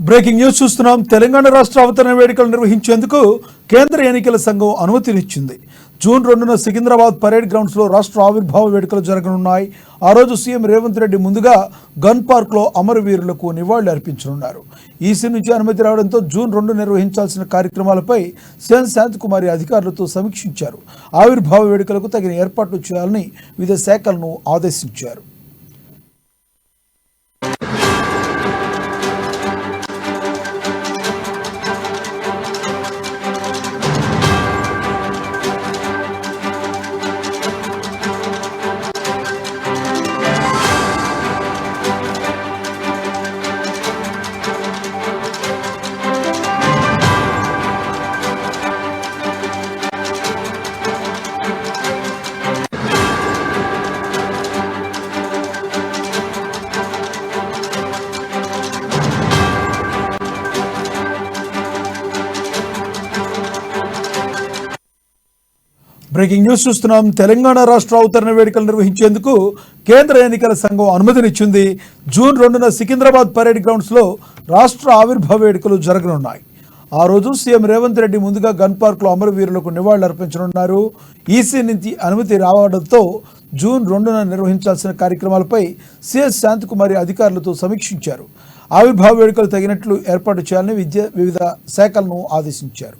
Breaking news చూస్తున్నాం. తెలంగాణ రాష్ట్ర అవతరణ వేడుకలు నిర్వహించేందుకు కేంద్ర ఎన్నికల సంఘం అనుమతినిచ్చింది. జూన్ 2న సికింద్రాబాద్ పరేడ్ గ్రౌండ్స్లో రాష్ట్ర ఆవిర్భావ వేడుకలు జరగనున్నాయి. ఆ రోజు సీఎం రేవంత్ రెడ్డి ముందుగా గన్ పార్క్లో అమరవీరులకు నివాళులు అర్పించనున్నారు. ఈసీ నుంచి అనుమతి రావడంతో జూన్ 2 నిర్వహించాల్సిన కార్యక్రమాలపై సీఎం శాంతకుమారి అధికారులతో సమీక్షించారు. ఆవిర్భావ వేడుకలకు తగిన ఏర్పాట్లు చేయాలని వివిధ శాఖలను ఆదేశించారు. బ్రేకింగ్ న్యూస్ చూస్తున్నాం. తెలంగాణ రాష్ట్ర అవతరణ వేడుకలు నిర్వహించేందుకు కేంద్ర ఎన్నికల సంఘం అనుమతినిచ్చింది. జూన్ 2న సికింద్రాబాద్ పరేడ్ గ్రౌండ్స్లో రాష్ట్ర ఆవిర్భావ వేడుకలు జరగనున్నాయి. ఆ రోజు సీఎం రేవంత్ రెడ్డి ముందుగా గన్ పార్క్లో అమరవీరులకు నివాళులు అర్పించనున్నారు. ఈసీ నుంచి అనుమతి రావడంతో జూన్ 2న నిర్వహించాల్సిన కార్యక్రమాలపై సిఎస్ శాంతకుమారి అధికారులతో సమీక్షించారు. ఆవిర్భావ వేడుకలు తగినట్లు ఏర్పాటు చేయాలని వివిధ శాఖలను ఆదేశించారు.